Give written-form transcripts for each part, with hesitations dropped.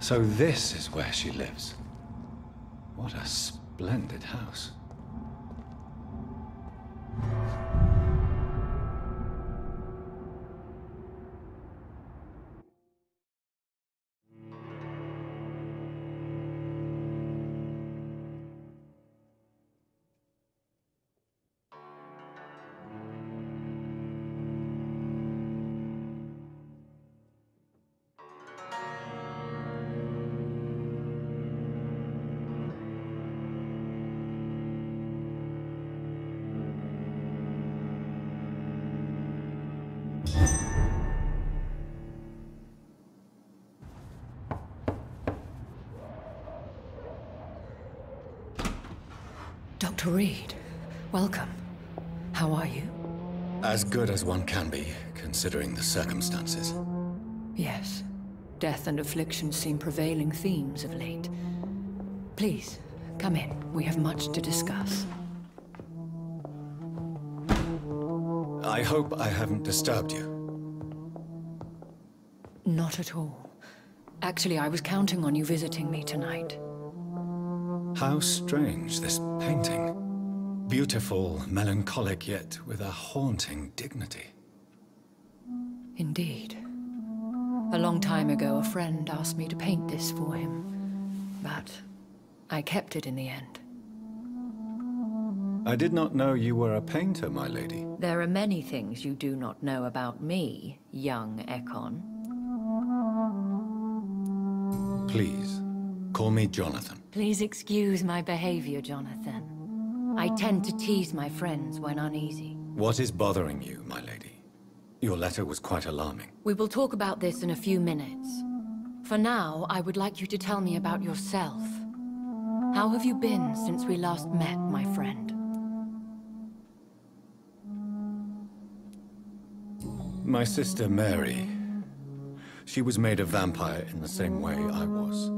So this is where she lives. What a splendid house. Dr. Reed, welcome. How are you? As good as one can be, considering the circumstances. Yes. Death and affliction seem prevailing themes of late. Please, come in. We have much to discuss. I hope I haven't disturbed you. Not at all. Actually, I was counting on you visiting me tonight. How strange, this painting. Beautiful, melancholic, yet with a haunting dignity. Indeed. A long time ago, a friend asked me to paint this for him, but I kept it in the end. I did not know you were a painter, my lady. There are many things you do not know about me, young Ekon. Please, call me Jonathan. Please excuse my behavior, Jonathan. I tend to tease my friends when uneasy. What is bothering you, my lady? Your letter was quite alarming. We will talk about this in a few minutes. For now, I would like you to tell me about yourself. How have you been since we last met, my friend? My sister Mary. She was made a vampire in the same way I was.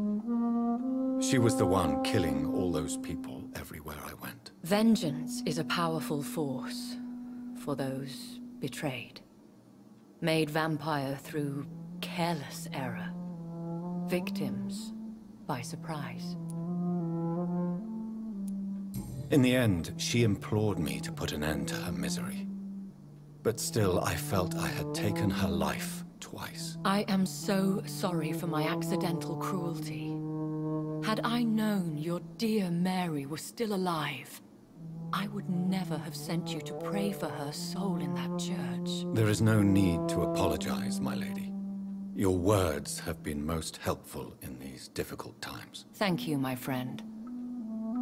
She was the one killing all those people everywhere I went. Vengeance is a powerful force for those betrayed. Made vampire through careless error. Victims by surprise. In the end, she implored me to put an end to her misery. But still, I felt I had taken her life twice. I am so sorry for my accidental cruelty. Had I known your dear Mary was still alive, I would never have sent you to pray for her soul in that church. There is no need to apologize, my lady. Your words have been most helpful in these difficult times. Thank you, my friend.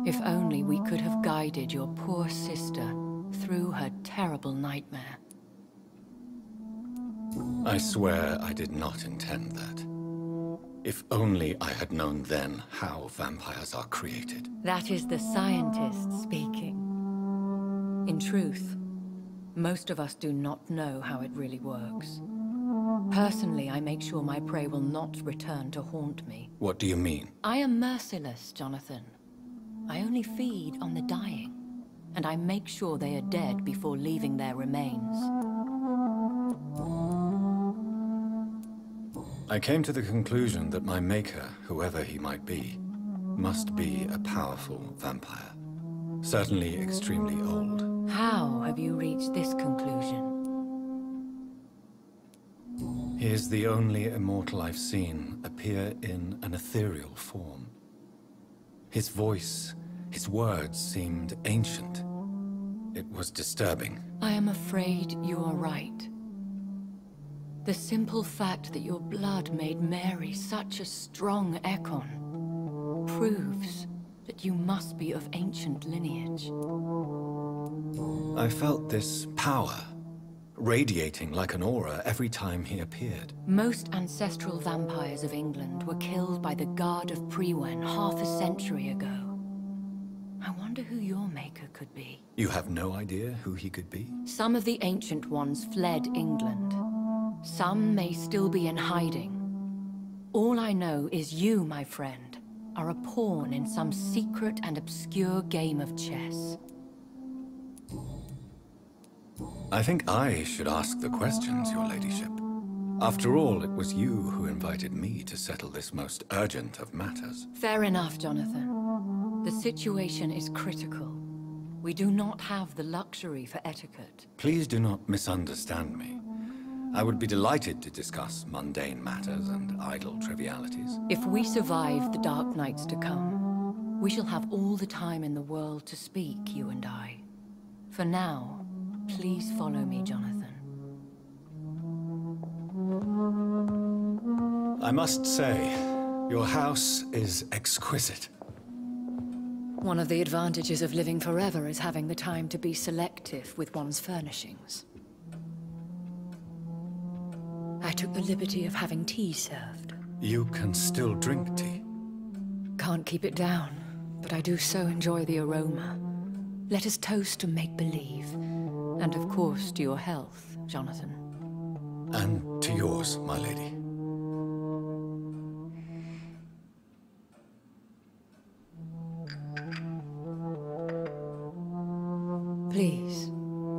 If only we could have guided your poor sister through her terrible nightmare. I swear I did not intend that. If only I had known then how vampires are created. That is the scientist speaking. In truth, most of us do not know how it really works. Personally, I make sure my prey will not return to haunt me. What do you mean? I am merciless, Jonathan. I only feed on the dying, and I make sure they are dead before leaving their remains. I came to the conclusion that my maker, whoever he might be, must be a powerful vampire. Certainly extremely old. How have you reached this conclusion? He is the only immortal I've seen appear in an ethereal form. His voice, his words seemed ancient. It was disturbing. I am afraid you are right. The simple fact that your blood made Mary such a strong Ekon proves that you must be of ancient lineage. I felt this power, radiating like an aura every time he appeared. Most ancestral vampires of England were killed by the Guard of Priwen half a century ago. I wonder who your maker could be. You have no idea who he could be? Some of the ancient ones fled England. Some may still be in hiding. All I know is you, my friend, are a pawn in some secret and obscure game of chess. I think I should ask the questions, your ladyship. After all, it was you who invited me to settle this most urgent of matters. Fair enough, Jonathan. The situation is critical. We do not have the luxury for etiquette. Please do not misunderstand me. I would be delighted to discuss mundane matters and idle trivialities. If we survive the dark nights to come, we shall have all the time in the world to speak, you and I. For now, please follow me, Jonathan. I must say, your house is exquisite. One of the advantages of living forever is having the time to be selective with one's furnishings. I took the liberty of having tea served. You can still drink tea. Can't keep it down, but I do so enjoy the aroma. Let us toast to make-believe. And of course, to your health, Jonathan. And to yours, my lady. Please,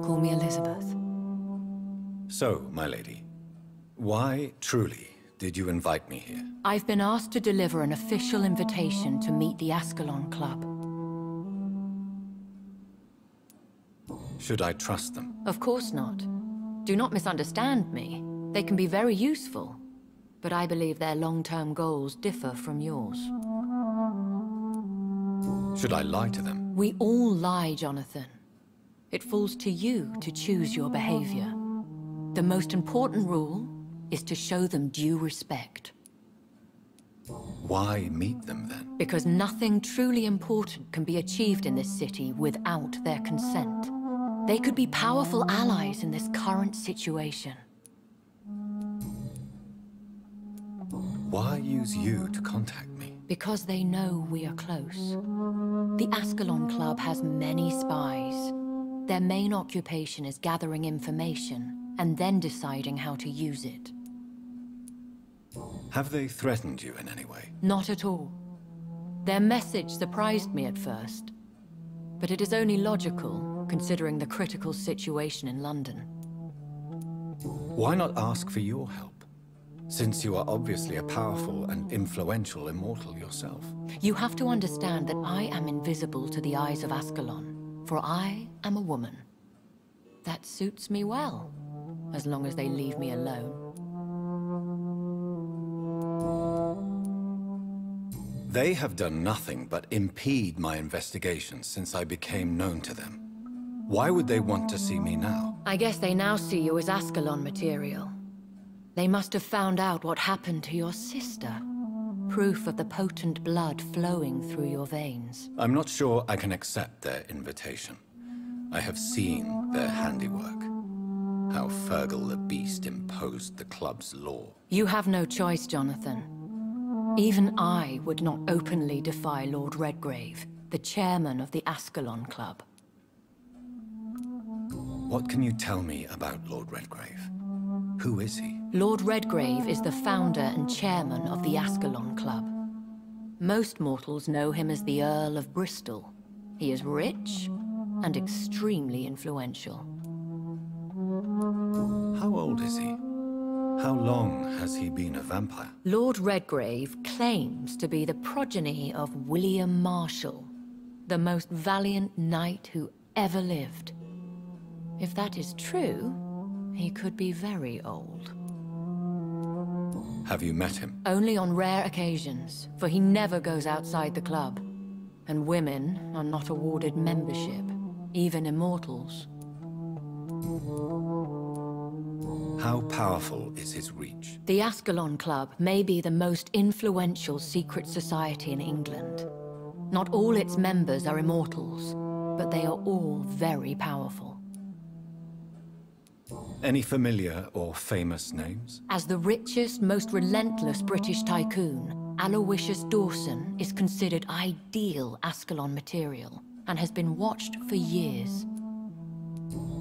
call me Elizabeth. So, my lady, why, truly, did you invite me here? I've been asked to deliver an official invitation to meet the Ascalon Club. Should I trust them? Of course not. Do not misunderstand me. They can be very useful, but I believe their long-term goals differ from yours. Should I lie to them? We all lie, Jonathan. It falls to you to choose your behavior. The most important rule is to show them due respect. Why meet them then? Because nothing truly important can be achieved in this city without their consent. They could be powerful allies in this current situation. Why use you to contact me? Because they know we are close. The Ascalon Club has many spies. Their main occupation is gathering information and then deciding how to use it. Have they threatened you in any way? Not at all. Their message surprised me at first, but it is only logical, considering the critical situation in London. Why not ask for your help, since you are obviously a powerful and influential immortal yourself? You have to understand that I am invisible to the eyes of Ascalon, for I am a woman. That suits me well, as long as they leave me alone. They have done nothing but impede my investigations since I became known to them. Why would they want to see me now? I guess they now see you as Ascalon material. They must have found out what happened to your sister. Proof of the potent blood flowing through your veins. I'm not sure I can accept their invitation. I have seen their handiwork. How Fergal the Beast imposed the club's law. You have no choice, Jonathan. Even I would not openly defy Lord Redgrave, the chairman of the Ascalon Club. What can you tell me about Lord Redgrave? Who is he? Lord Redgrave is the founder and chairman of the Ascalon Club. Most mortals know him as the Earl of Bristol. He is rich and extremely influential. How old is he? How long has he been a vampire? Lord Redgrave claims to be the progeny of William Marshall, the most valiant knight who ever lived. If that is true, he could be very old. Have you met him? Only on rare occasions, for he never goes outside the club. And women are not awarded membership, even immortals. How powerful is his reach? The Ascalon Club may be the most influential secret society in England. Not all its members are immortals, but they are all very powerful. Any familiar or famous names? As the richest, most relentless British tycoon, Aloysius Dawson is considered ideal Ascalon material and has been watched for years.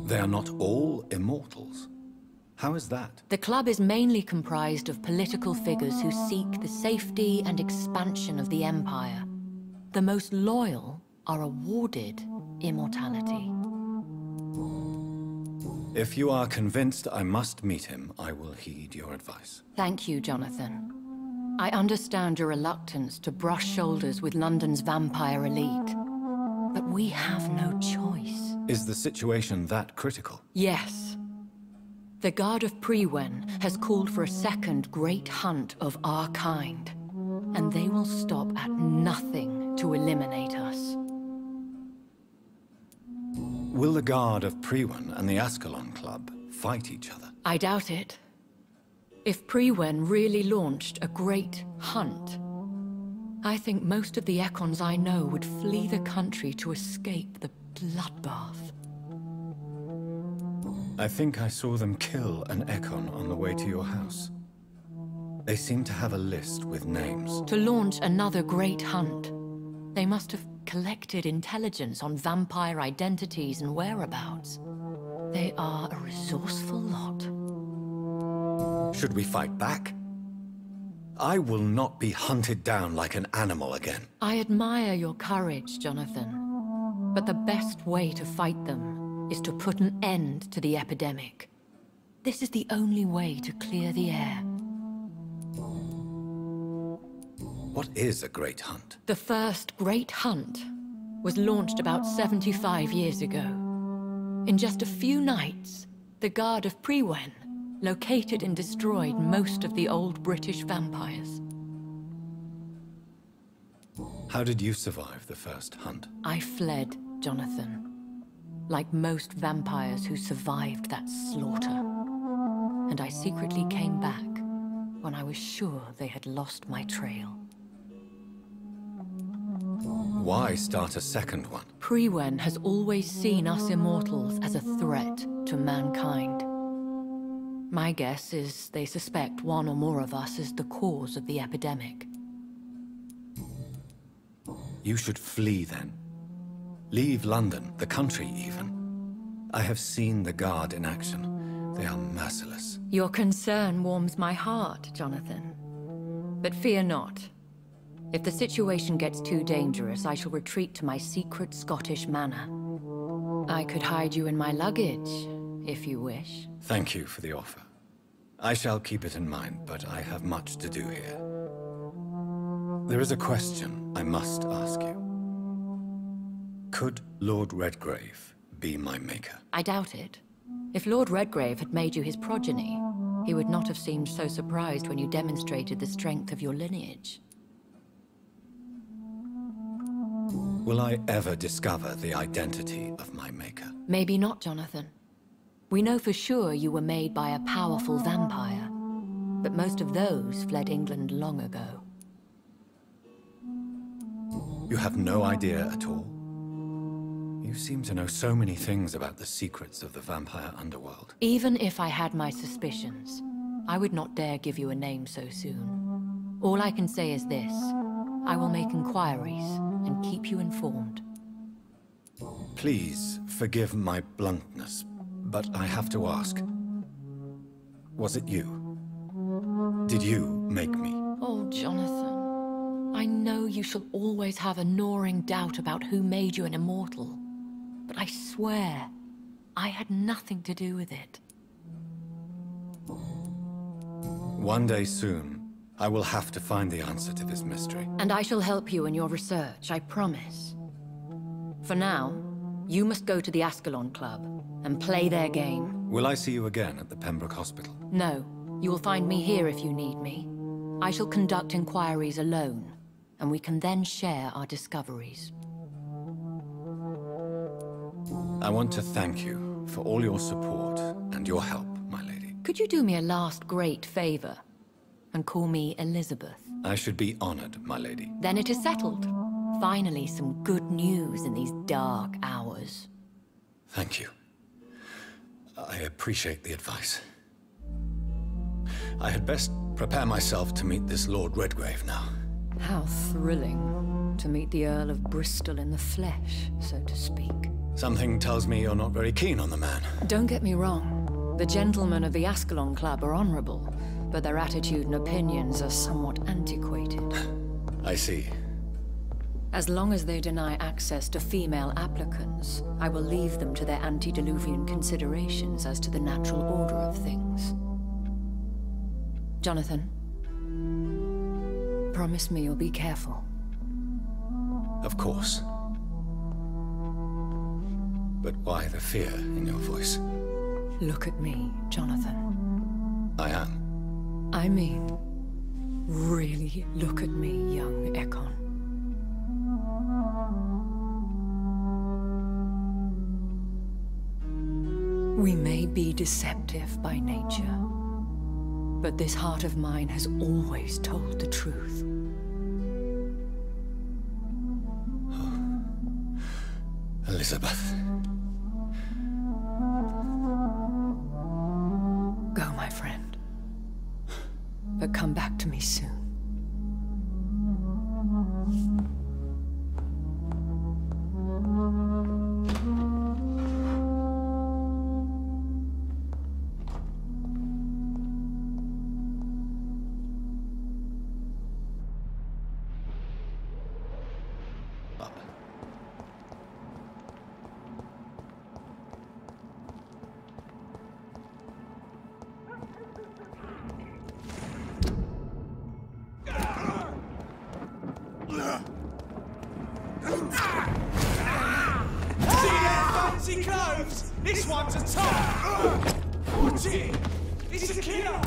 They are not all immortals. How is that? The club is mainly comprised of political figures who seek the safety and expansion of the Empire. The most loyal are awarded immortality. If you are convinced I must meet him, I will heed your advice. Thank you, Jonathan. I understand your reluctance to brush shoulders with London's vampire elite. But we have no choice. Is the situation that critical? Yes. The Guard of Prewen has called for a second great hunt of our kind. And they will stop at nothing to eliminate us. Will the Guard of Prewen and the Ascalon Club fight each other? I doubt it. If Prewen really launched a great hunt, I think most of the Ekons I know would flee the country to escape the bloodbath. I think I saw them kill an Ekon on the way to your house. They seem to have a list with names. To launch another great hunt, they must have collected intelligence on vampire identities and whereabouts. They are a resourceful lot. Should we fight back? I will not be hunted down like an animal again. I admire your courage, Jonathan. But the best way to fight them is to put an end to the epidemic. This is the only way to clear the air. What is a great hunt? The first great hunt was launched about 75 years ago. In just a few nights, the Guard of Prewen located and destroyed most of the old British vampires. How did you survive the first hunt? I fled, Jonathan. Like most vampires who survived that slaughter. And I secretly came back when I was sure they had lost my trail. Why start a second one? Prewen has always seen us immortals as a threat to mankind. My guess is they suspect one or more of us is the cause of the epidemic. You should flee then. Leave London, the country even. I have seen the Guard in action. They are merciless. Your concern warms my heart, Jonathan. But fear not. If the situation gets too dangerous, I shall retreat to my secret Scottish manor. I could hide you in my luggage, if you wish. Thank you for the offer. I shall keep it in mind, but I have much to do here. There is a question I must ask you. Could Lord Redgrave be my maker? I doubt it. If Lord Redgrave had made you his progeny, he would not have seemed so surprised when you demonstrated the strength of your lineage. Will I ever discover the identity of my maker? Maybe not, Jonathan. We know for sure you were made by a powerful vampire, but most of those fled England long ago. You have no idea at all? You seem to know so many things about the secrets of the vampire underworld. Even if I had my suspicions, I would not dare give you a name so soon. All I can say is this: I will make inquiries and keep you informed. Please forgive my bluntness, but I have to ask. Was it you? Did you make me? Oh, Jonathan. I know you shall always have a gnawing doubt about who made you an immortal. But I swear, I had nothing to do with it. One day soon, I will have to find the answer to this mystery. And I shall help you in your research, I promise. For now, you must go to the Ascalon Club and play their game. Will I see you again at the Pembroke Hospital? No, you will find me here if you need me. I shall conduct inquiries alone, and we can then share our discoveries. I want to thank you for all your support and your help, my lady. Could you do me a last great favor and call me Elizabeth? I should be honored, my lady. Then it is settled. Finally, some good news in these dark hours. Thank you. I appreciate the advice. I had best prepare myself to meet this Lord Redgrave now. How thrilling to meet the Earl of Bristol in the flesh, so to speak. Something tells me you're not very keen on the man. Don't get me wrong. The gentlemen of the Ascalon Club are honorable, but their attitude and opinions are somewhat antiquated. I see. As long as they deny access to female applicants, I will leave them to their antediluvian considerations as to the natural order of things. Jonathan, promise me you'll be careful. Of course. But why the fear in your voice? Look at me, Jonathan. I am. I mean, really look at me, young Ekon. We may be deceptive by nature, but this heart of mine has always told the truth. Elizabeth. Go, my friend. But come back to me soon. Fancy clothes! This one's a top! Watch it! It's a killer!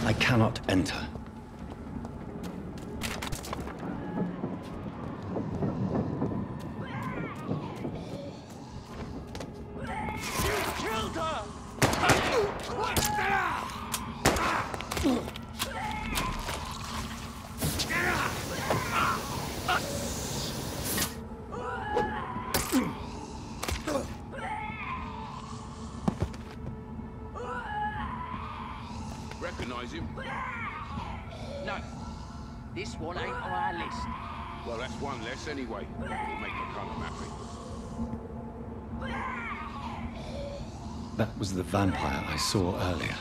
I cannot enter. Killed her! Recognize him? No. This one ain't on our list. Well, that's one less anyway. We'll make McCullum happy. That was the vampire I saw earlier.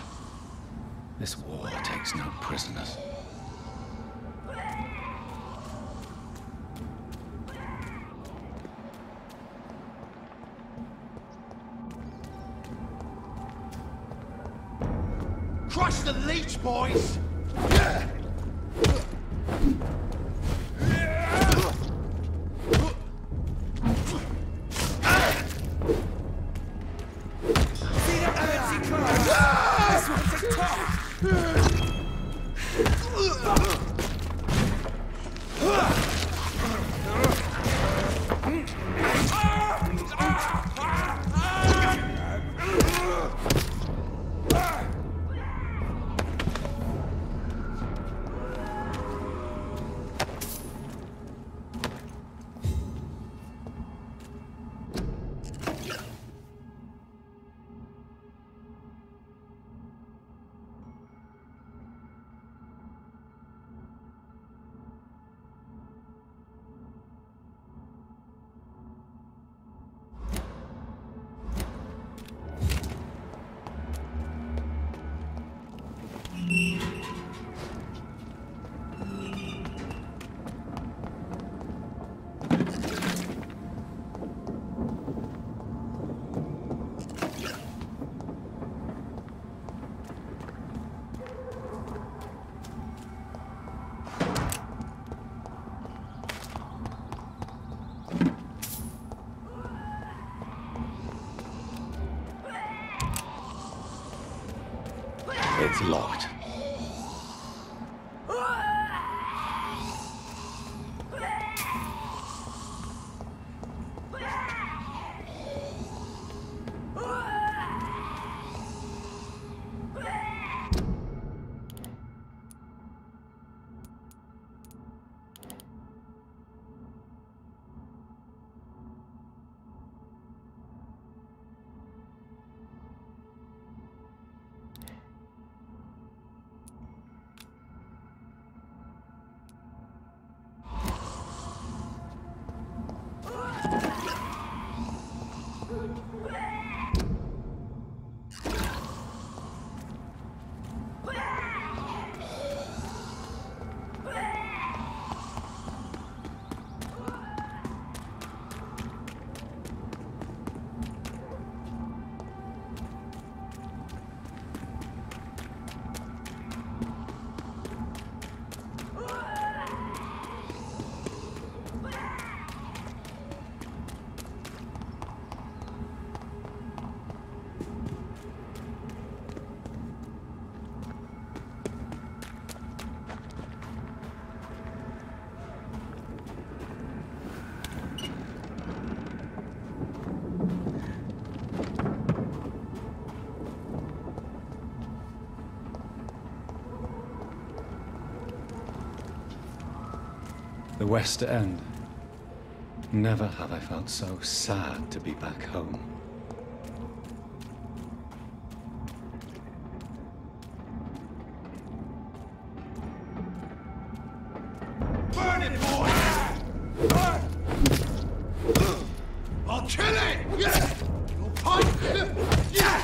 This war takes no prisoners. Crush the leech, boys! See that fancy clothes? This one's a top! It's locked. The West End. Never have I felt so sad to be back home. Burn it, boy! I'll kill it! Yeah! You'll fight! Yeah!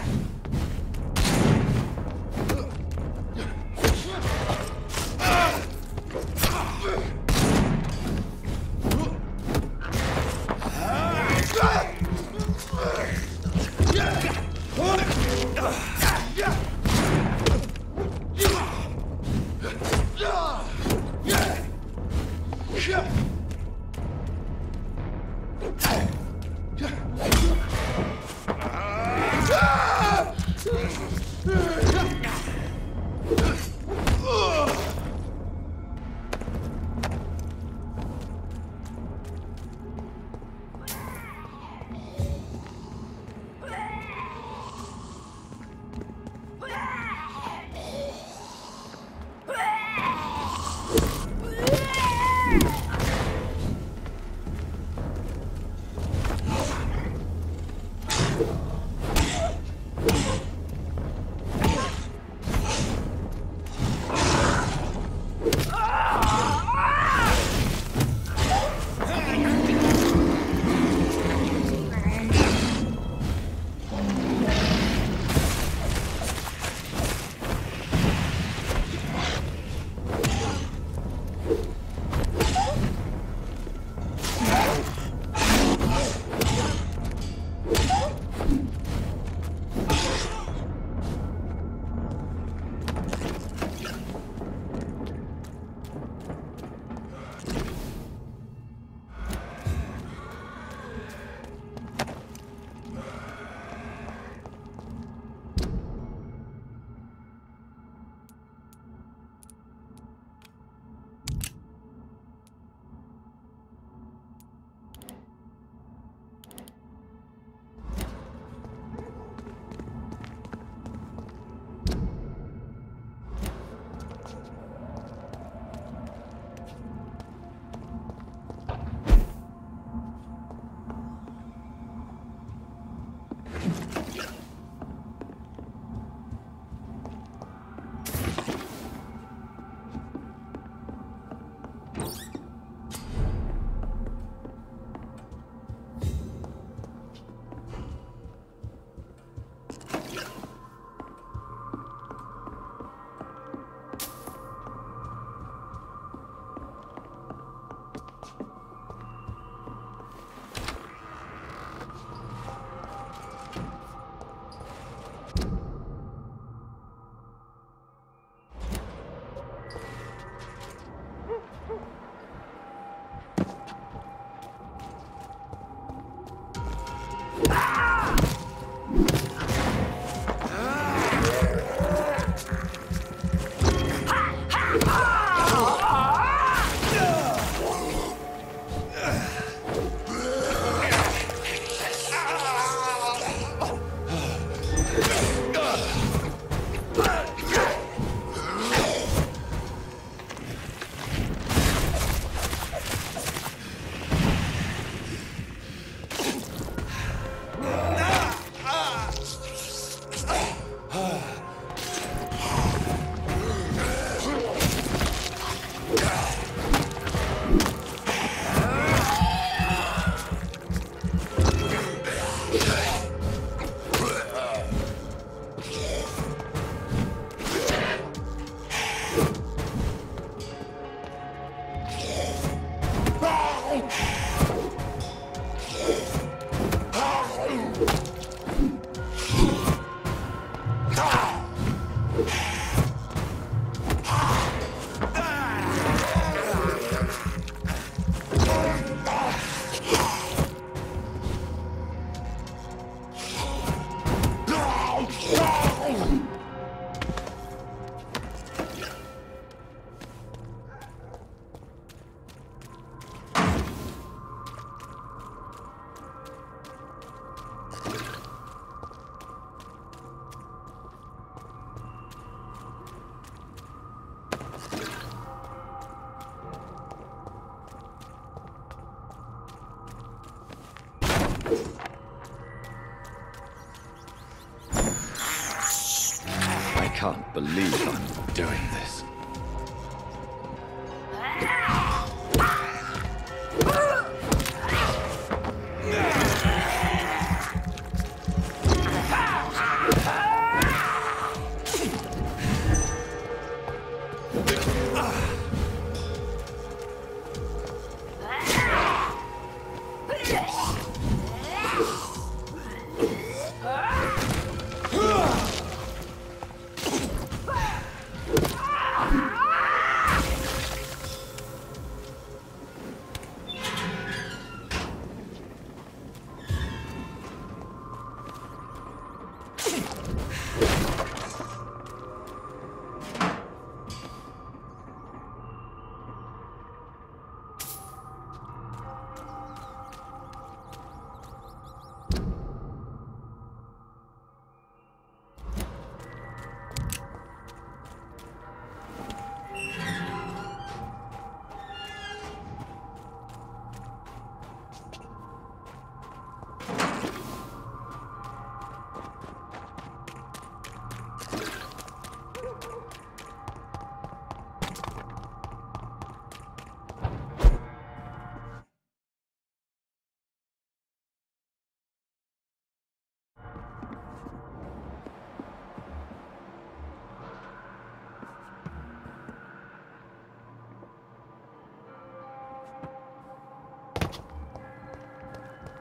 I can't believe I'm doing this.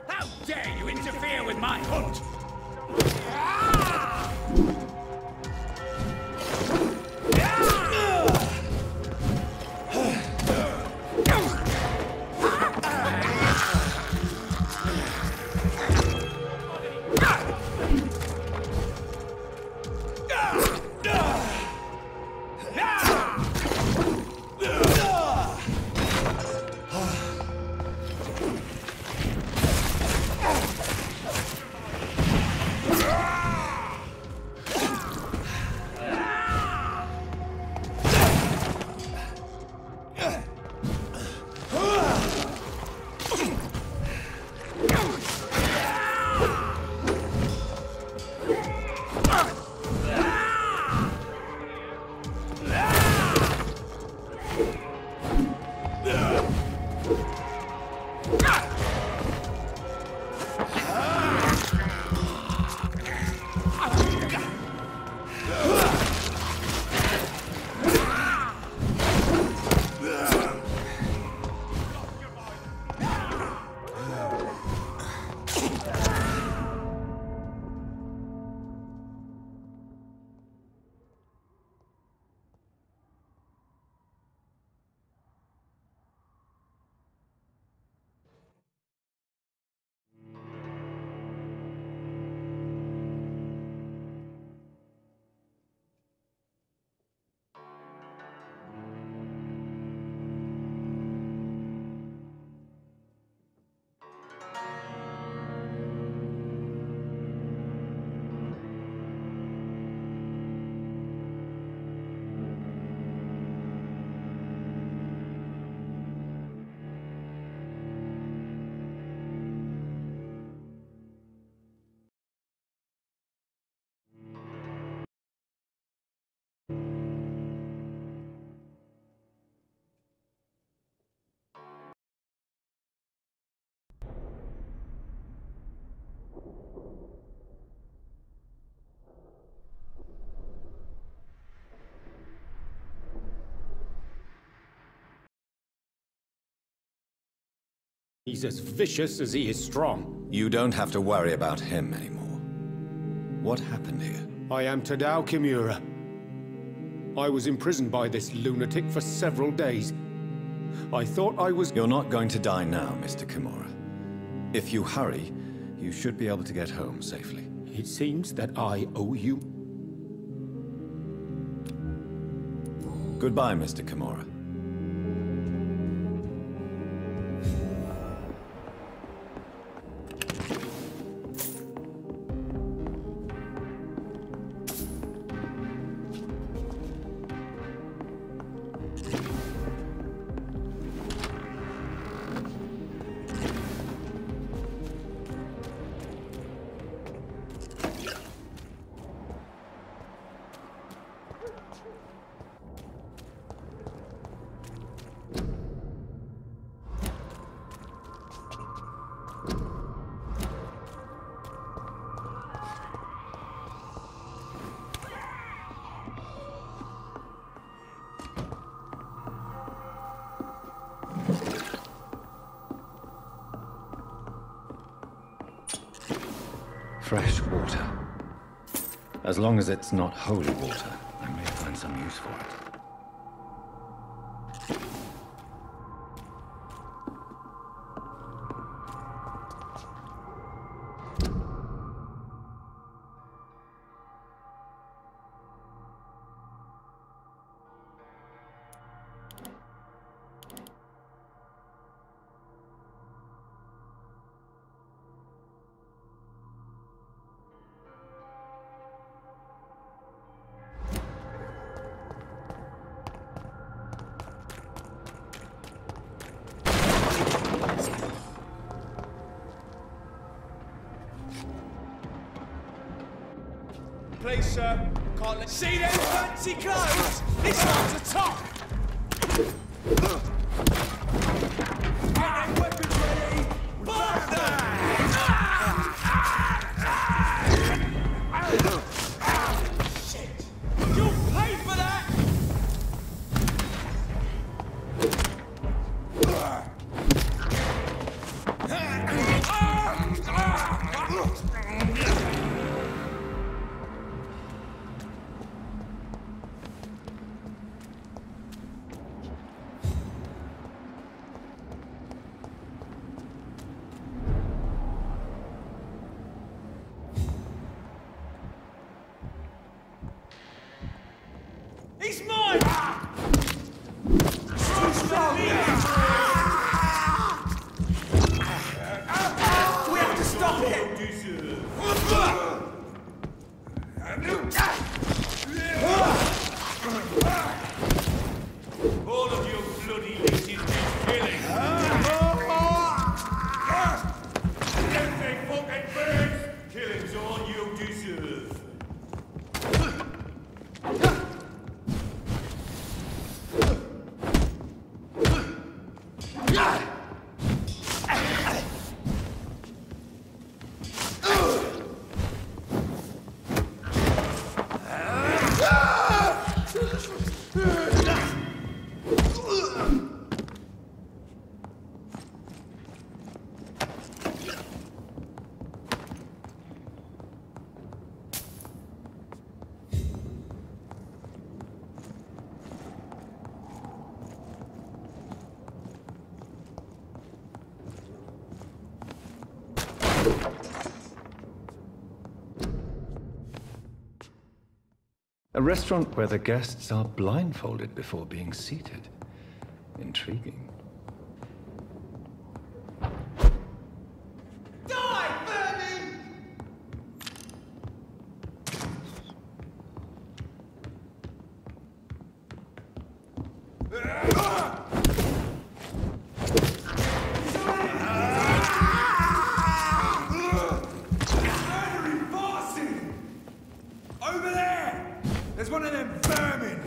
How dare you interfere with my hunt? He's as vicious as he is strong. You don't have to worry about him anymore. What happened here? I am Tadao Kimura. I was imprisoned by this lunatic for several days. I thought I was... You're not going to die now, Mr. Kimura. If you hurry, you should be able to get home safely. It seems that I owe you. Goodbye, Mr. Kimura. Fresh water. As long as it's not holy water, I may find some use for it. Please, sir. Can't let... See them fancy clothes? This one's a top! Get them weapons ready! Fire Shit! You'll pay for that! He's mine! So strong! We have to stop him! All of you bloody leeches need killing! Every fucking birds! Killing's all you deserve! A restaurant where the guests are blindfolded before being seated. Intriguing. Die, vermin! Murdering bosses! Over there! There's one of them vermin!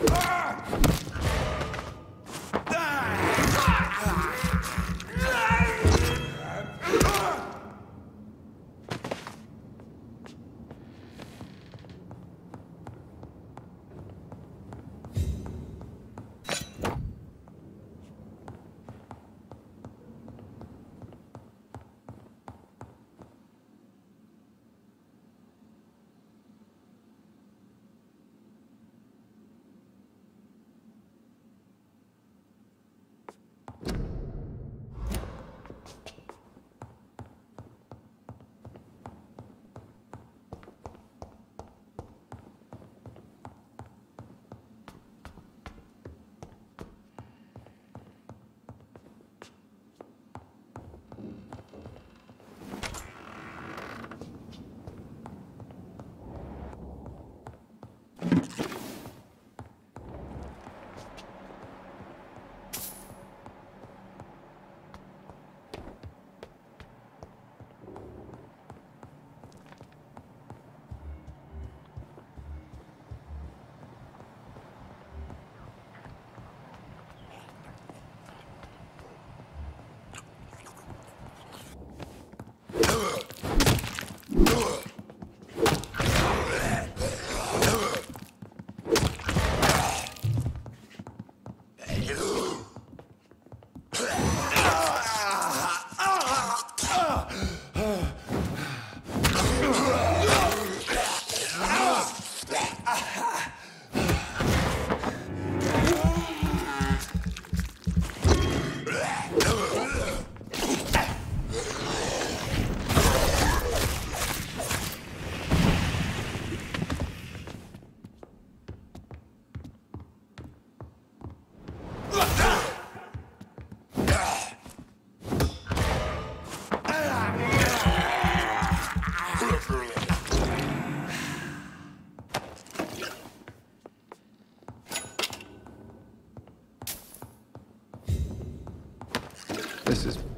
Die!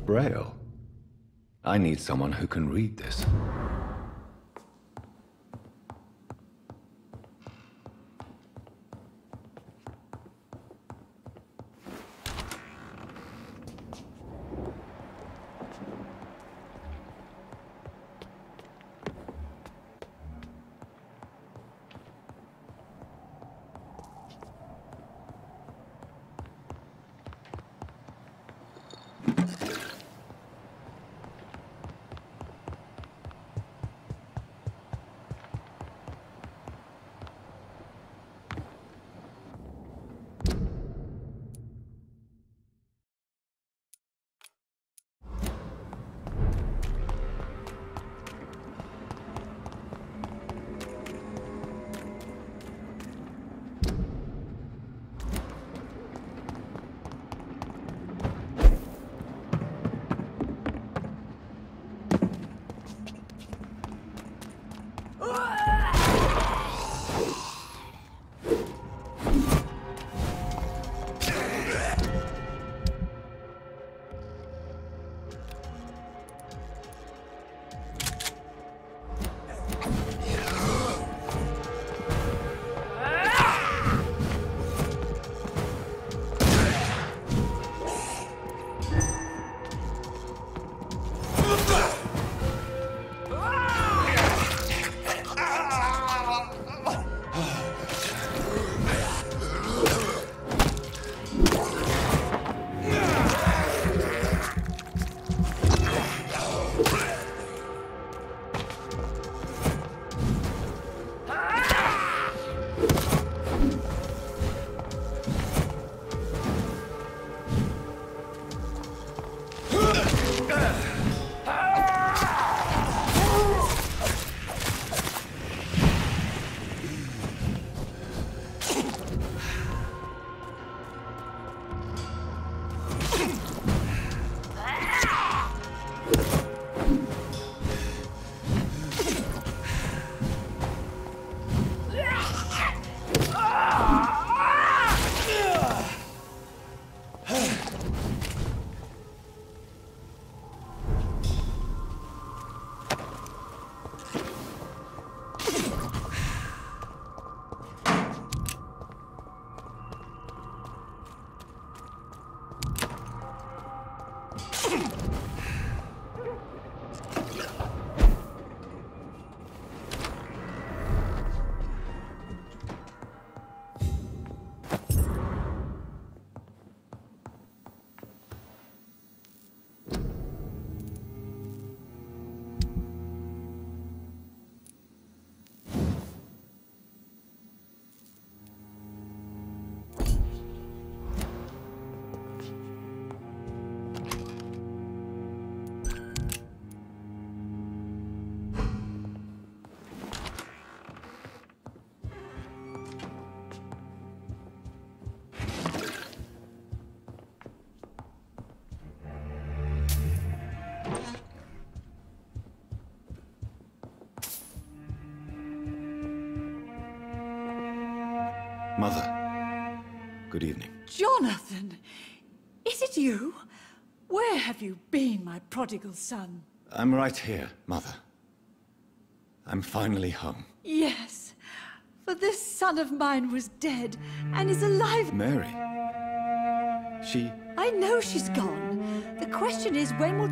Braille. I need someone who can read this. Mother, good evening. Jonathan! Is it you? Where have you been, my prodigal son? I'm right here, Mother. I'm finally home. Yes, for this son of mine was dead and is alive. Mary. She... I know she's gone. The question is, when will...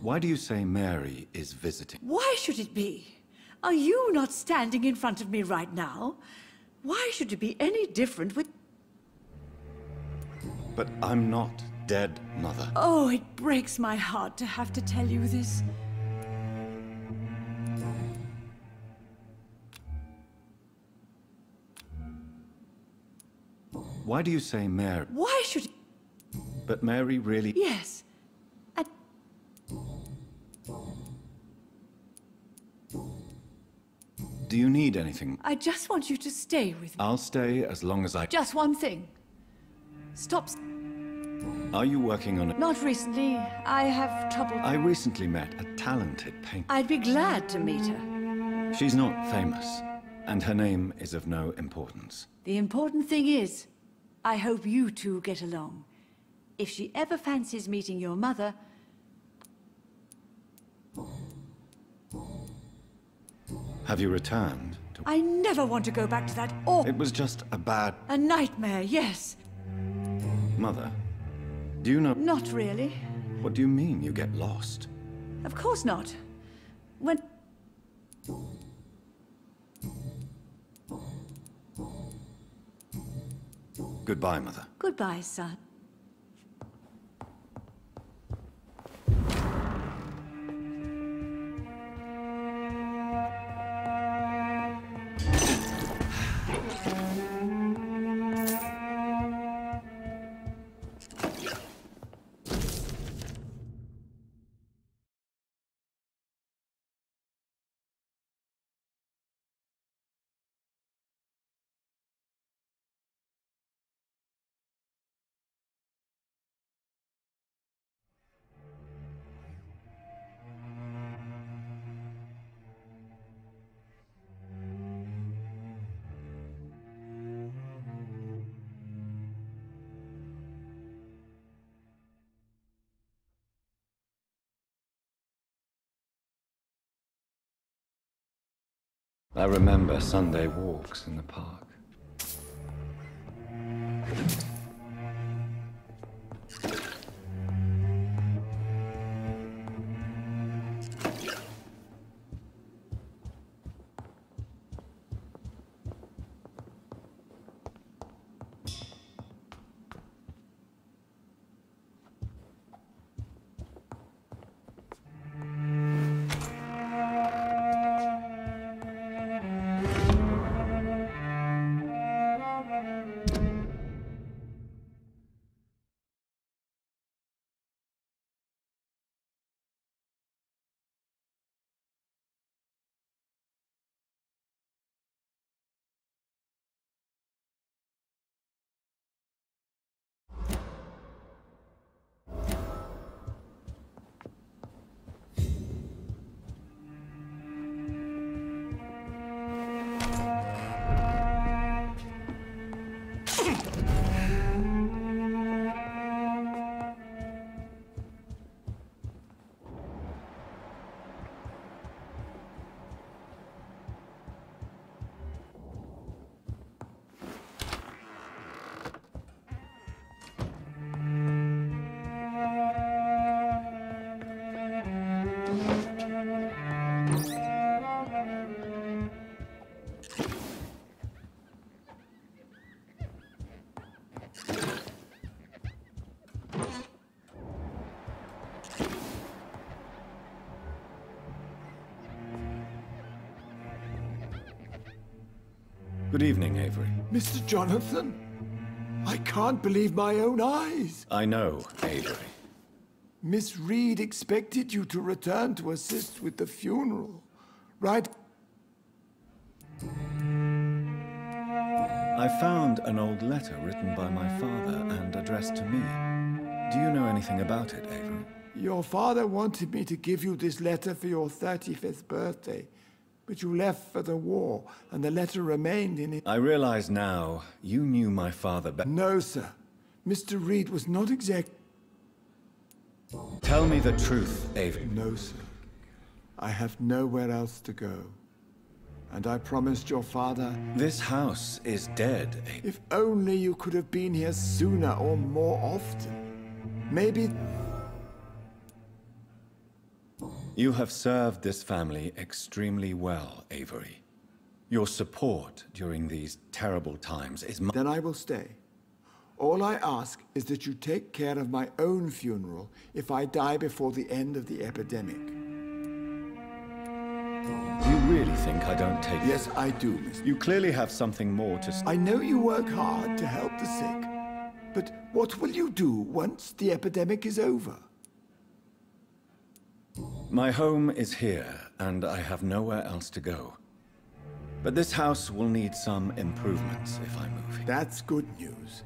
Why do you say Mary is visiting? Why should it be? Are you not standing in front of me right now? Why should it be any different with... But I'm not dead, Mother. Oh, it breaks my heart to have to tell you this. Why do you say Mary? Why should... But Mary really... Yes. And... Do you need anything? I just want you to stay with me. I'll stay as long as I... Just one thing. Stop... Are you working on it? Not recently. I have trouble... I recently met a talented painter. I'd be glad to meet her. She's not famous, and her name is of no importance. The important thing is, I hope you two get along. If she ever fancies meeting your mother... Have you returned to... I never want to go back to that awful... It was just a bad... A nightmare, yes. Mother, do you know... Not really. What do you mean you get lost? Of course not. When... Goodbye, Mother. Goodbye, son. I remember Sunday walks in the park. Good evening, Avery. Mr. Jonathan, I can't believe my own eyes. I know, Avery. Miss Reed expected you to return to assist with the funeral, right? I found an old letter written by my father and addressed to me. Do you know anything about it, Avery? Your father wanted me to give you this letter for your 35th birthday, but you left for the war, and the letter remained in it. I realize now you knew my father No, sir. Mr. Reed was not exact... Tell me the truth, Avery. No, sir. I have nowhere else to go. And I promised your father... This house is dead, Avery. If only you could have been here sooner or more often. Maybe... You have served this family extremely well, Avery. Your support during these terrible times is Then I will stay. All I ask is that you take care of my own funeral if I die before the end of the epidemic. You really think I don't take it? Yes, I do, Mr. You clearly have something more to say. I know you work hard to help the sick, but what will you do once the epidemic is over? My home is here, and I have nowhere else to go. But this house will need some improvements if I move here. That's good news.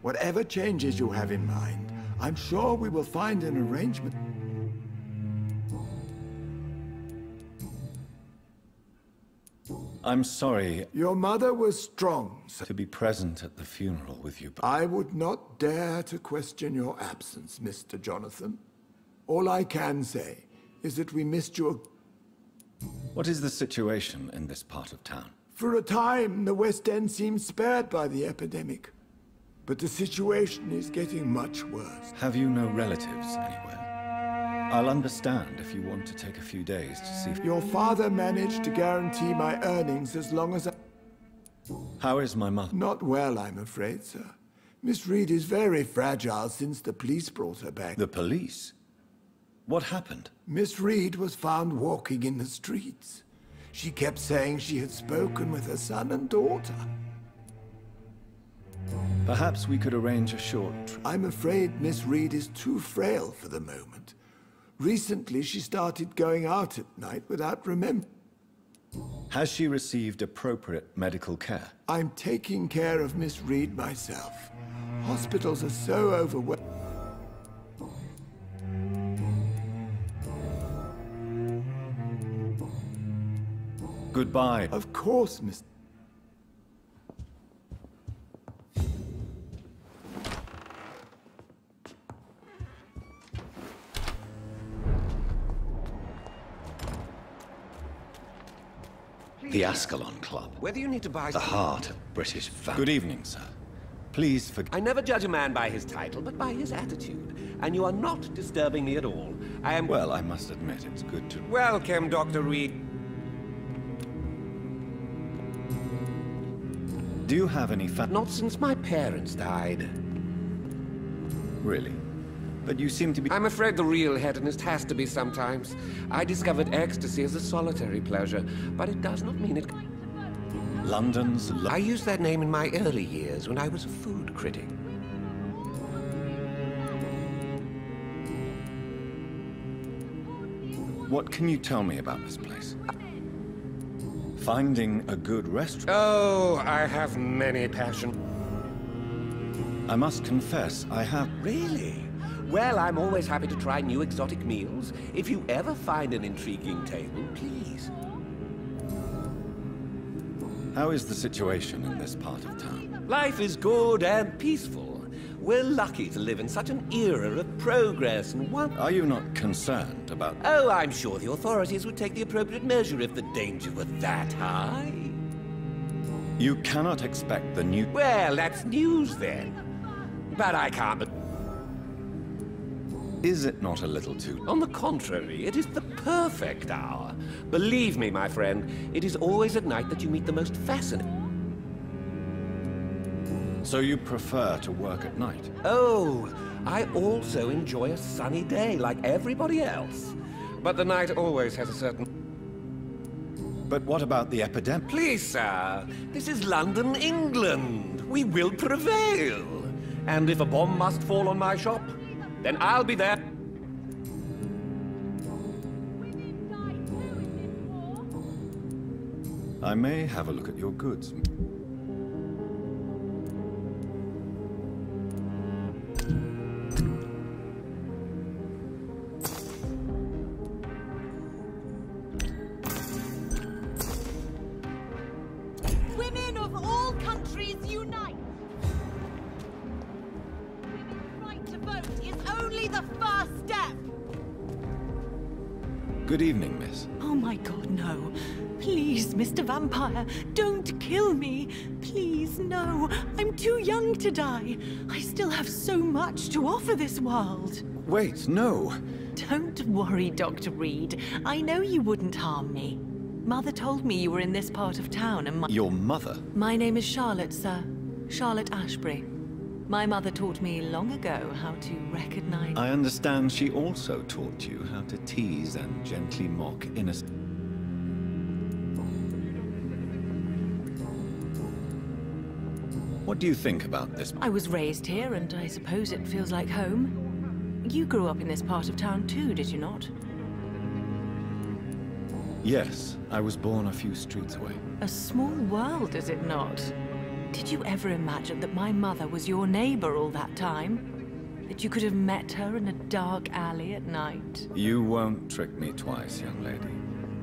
Whatever changes you have in mind, I'm sure we will find an arrangement. I'm sorry Your mother was strong, sir. to be present at the funeral with you, but I would not dare to question your absence, Mr. Jonathan. All I can say is that we missed you. what is the situation in this part of town? For a time, the West End seemed spared by the epidemic. But the situation is getting much worse. Have you no relatives anywhere? I'll understand if you want to take a few days to see if... Your father managed to guarantee my earnings as long as I... How is my mother? Not well, I'm afraid, sir. Miss Reed is very fragile since the police brought her back. The police? What happened? Miss Reed was found walking in the streets. She kept saying she had spoken with her son and daughter. Perhaps we could arrange a short trip. I'm afraid Miss Reed is too frail for the moment. Recently, she started going out at night without remembering. Has she received appropriate medical care? I'm taking care of Miss Reed myself. Hospitals are so overwhelmed. Goodbye. Of course, Miss... The Ascalon Club. Whether you need to buy... The heart of British Vampyr. Good evening, sir. Please forgive... I never judge a man by his title, but by his attitude. And you are not disturbing me at all. I am... Well, I must admit it's good to... Welcome, Dr. Reed. Do you have any Not since my parents died. Really? But you seem to be... I'm afraid the real hedonist has to be sometimes. I discovered ecstasy as a solitary pleasure, but it does not mean it... London's... I used that name in my early years when I was a food critic. What can you tell me about this place? Finding a good restaurant... Oh, I have many passions. I must confess, I have... Really? Well, I'm always happy to try new exotic meals. If you ever find an intriguing table, please. How is the situation in this part of town? Life is good and peaceful. We're lucky to live in such an era of progress and one... Are you not concerned about... Oh, I'm sure the authorities would take the appropriate measure if the danger were that high. You cannot expect the new... Well, that's news then. But I can't... Is it not a little too... On the contrary, it is the perfect hour. Believe me, my friend, it is always at night that you meet the most fascinating... So you prefer to work at night? Oh, I also enjoy a sunny day like everybody else. But the night always has a certain... But what about the epidemic? Please, sir, this is London, England. We will prevail. And if a bomb must fall on my shop, then I'll be there. I may have a look at your goods. Women of all countries unite! Women's right to vote is only the first step! Good evening, miss. Oh my God, no. Please, Mr. Vampire, don't kill me. Please, no. I'm too young to die. I still have so much to offer this world. Wait, no. Don't worry, Dr. Reed. I know you wouldn't harm me. Mother told me you were in this part of town and Your mother? My name is Charlotte, sir. Charlotte Ashbury. My mother taught me long ago how to recognize... I understand she also taught you how to tease and gently mock innocent... What do you think about this? I was raised here, and I suppose it feels like home. You grew up in this part of town too, did you not? Yes, I was born a few streets away. A small world, is it not? Did you ever imagine that my mother was your neighbor all that time? That you could have met her in a dark alley at night? You won't trick me twice, young lady.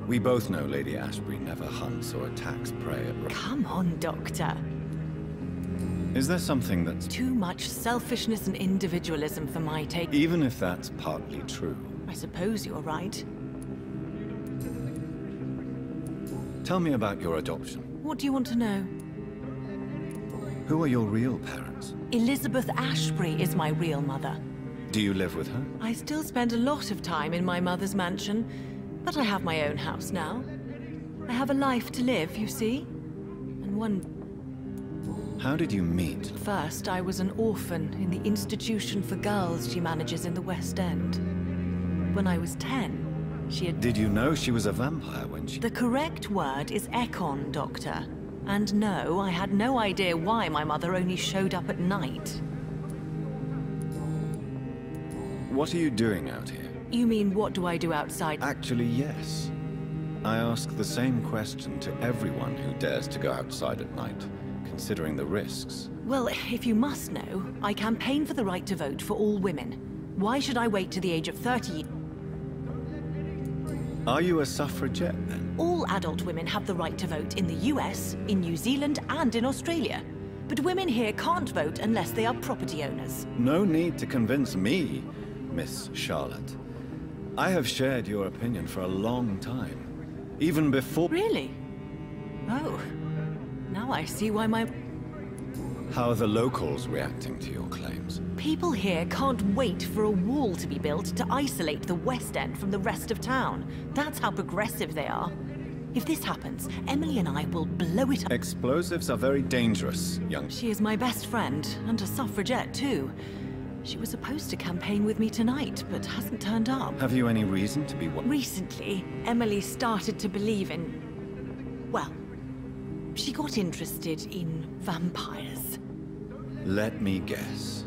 We both know Lady Ashbury never hunts or attacks prey at... Come on, Doctor. Is there something that's... Too much selfishness and individualism for my take. Even if that's partly true. I suppose you're right. Tell me about your adoption. What do you want to know? Who are your real parents? Elizabeth Ashbury is my real mother. Do you live with her? I still spend a lot of time in my mother's mansion, but I have my own house now. I have a life to live, you see? And one... How did you meet? First, I was an orphan in the institution for girls she manages in the West End. When I was 10, she had... Did you know she was a vampire when she... The correct word is Ekon, Doctor. And no, I had no idea why my mother only showed up at night. What are you doing out here? You mean, what do I do outside? Actually, yes. I ask the same question to everyone who dares to go outside at night, considering the risks. Well, if you must know, I campaign for the right to vote for all women. Why should I wait to the age of 30? Are you a suffragette, then? All adult women have the right to vote in the US, in New Zealand, and in Australia. But women here can't vote unless they are property owners. No need to convince me, Miss Charlotte. I have shared your opinion for a long time. Even before... Really? Oh. Now I see why my... How are the locals reacting to your claims? People here can't wait for a wall to be built to isolate the West End from the rest of town. That's how progressive they are. If this happens, Emily and I will blow it up. Explosives are very dangerous, young... She is my best friend, and a suffragette too. She was supposed to campaign with me tonight, but hasn't turned up. Have you any reason to be... Recently, Emily started to believe in... well, she got interested in vampires. Let me guess.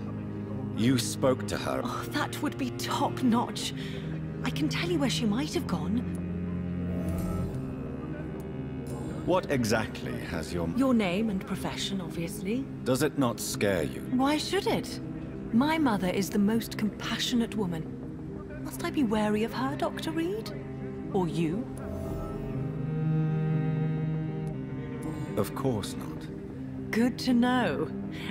You spoke to her. Oh, that would be top-notch. I can tell you where she might have gone. What exactly has your... Your name and profession, obviously. Does it not scare you? Why should it? My mother is the most compassionate woman. Must I be wary of her, Dr. Reed? Or you? Of course not. Good to know.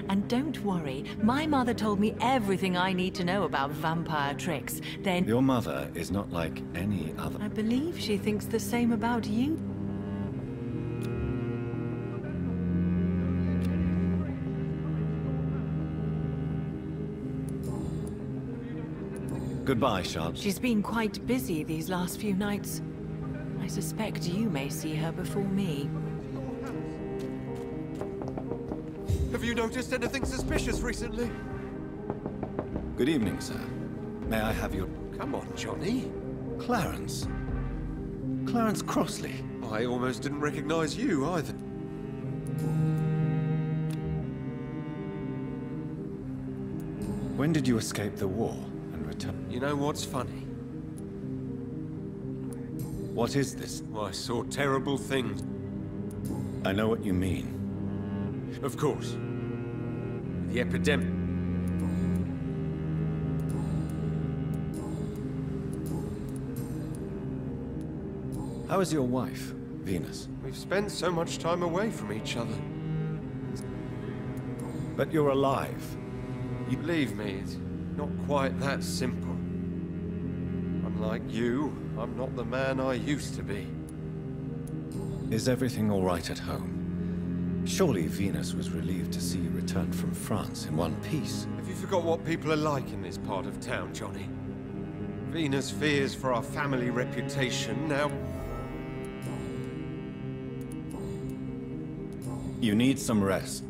And don't worry, my mother told me everything I need to know about vampire tricks. Then... Your mother is not like any other. I believe she thinks the same about you. Goodbye, Charlotte. She's been quite busy these last few nights. I suspect you may see her before me. Have you noticed anything suspicious recently? Good evening, sir. May I have your... Come on, Johnny. Clarence. Clarence Crossley. I almost didn't recognize you either. When did you escape the war and return? You know what's funny? What is this? I saw terrible things. I know what you mean. Of course. The epidemic. How is your wife, Venus? We've spent so much time away from each other. But you're alive. You believe me, it's not quite that simple. Unlike you, I'm not the man I used to be. Is everything all right at home? Surely Venus was relieved to see you return from France in one piece. Have you forgot what people are like in this part of town, Johnny? Venus fears for our family reputation now. You need some rest.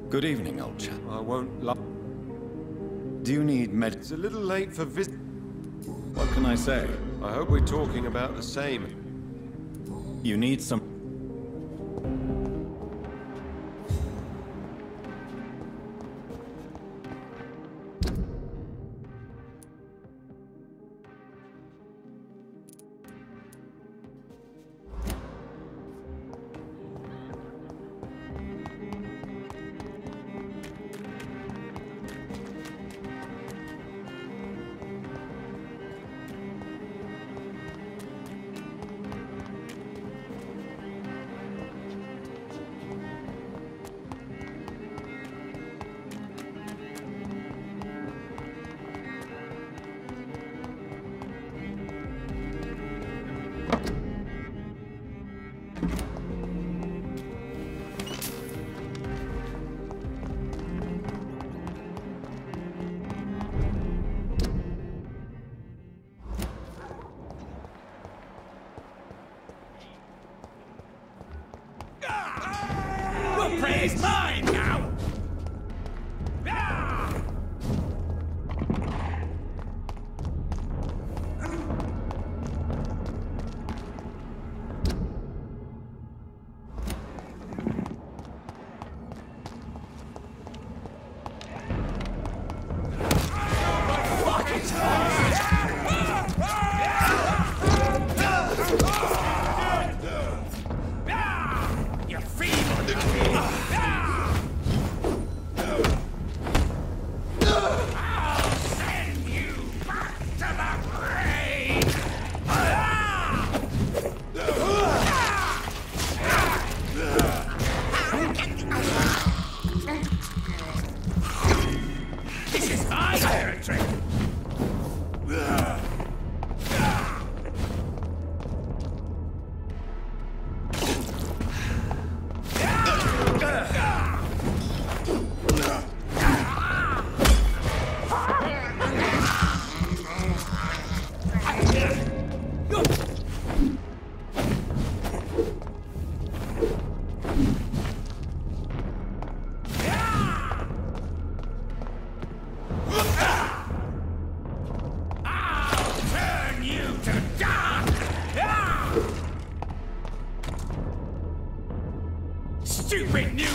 Good evening, old chap. I won't lie. Do you need med... It's a little late for visit. What can I say? I hope we're talking about the same. You need some... This is my territory! Stupid new...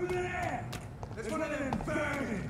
Over there! There's one of them burning!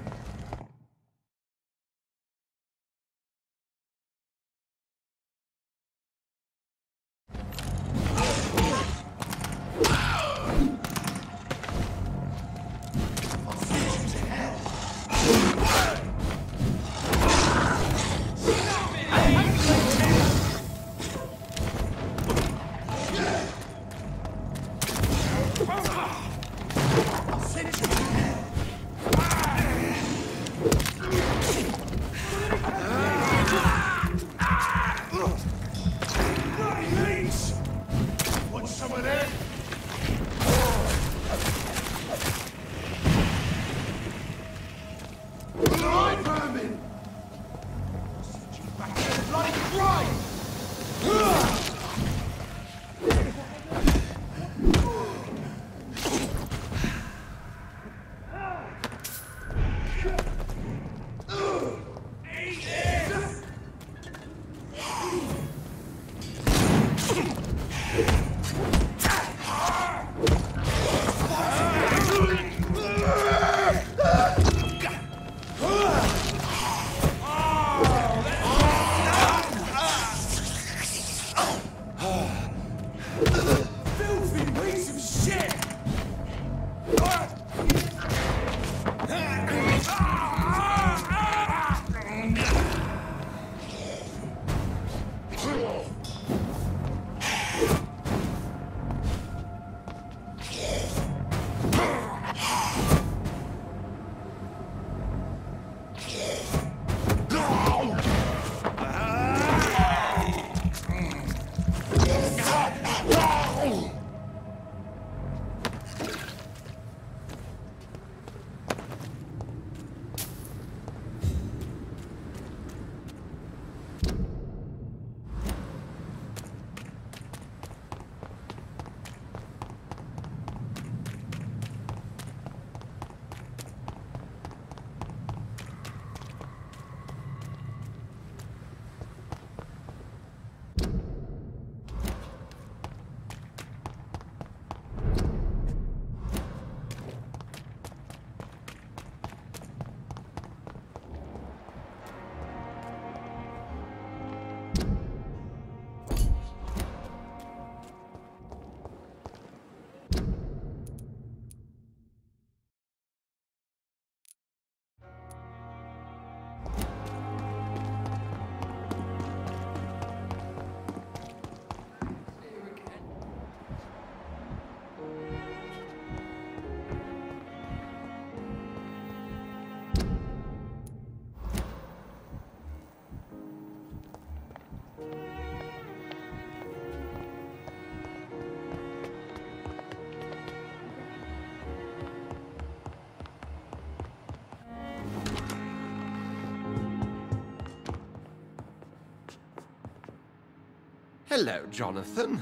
Hello, Jonathan.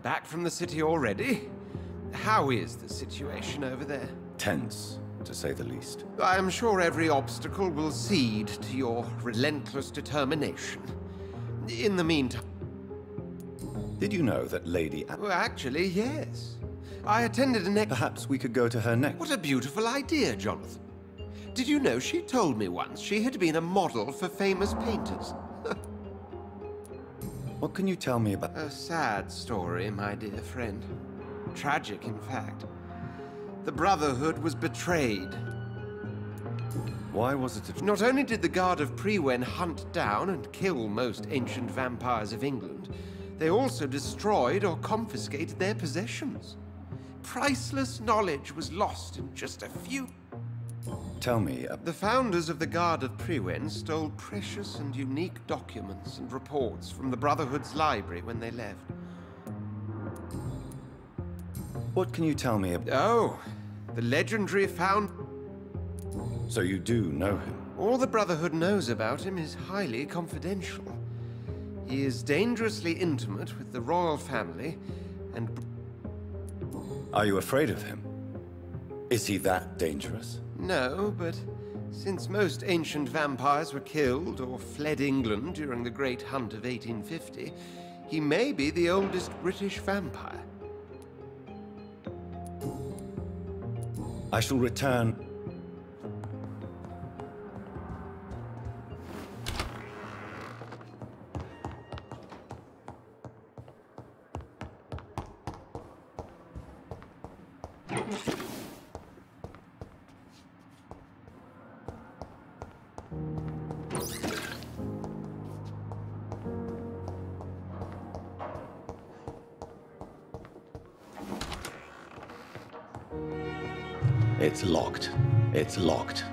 Back from the city already? How is the situation over there? Tense. to say the least. I am sure every obstacle will cede to your relentless determination. In the meantime... Did you know that Lady Well, actually, yes. I attended an... Perhaps we could go to her next. What a beautiful idea, Jonathan. Did you know she told me once she had been a model for famous painters? What can you tell me about... A sad story, my dear friend. Tragic, in fact. The Brotherhood was betrayed. Why was it... Not only did the Guard of Priwen hunt down and kill most ancient vampires of England, they also destroyed or confiscated their possessions. Priceless knowledge was lost in just a few... Tell me... The founders of the Guard of Priwen stole precious and unique documents and reports from the Brotherhood's library when they left. What can you tell me about... Oh, the legendary found... So you do know him? All the Brotherhood knows about him is highly confidential. He is dangerously intimate with the royal family, and... Are you afraid of him? Is he that dangerous? No, but since most ancient vampires were killed or fled England during the Great Hunt of 1850, he may be the oldest British vampire. I shall return... It's locked. It's locked.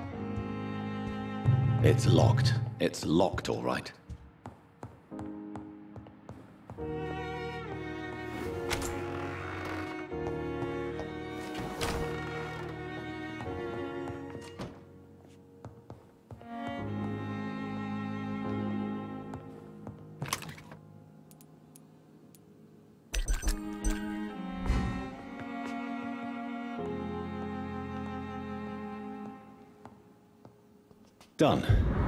It's locked. It's locked, all right. Done.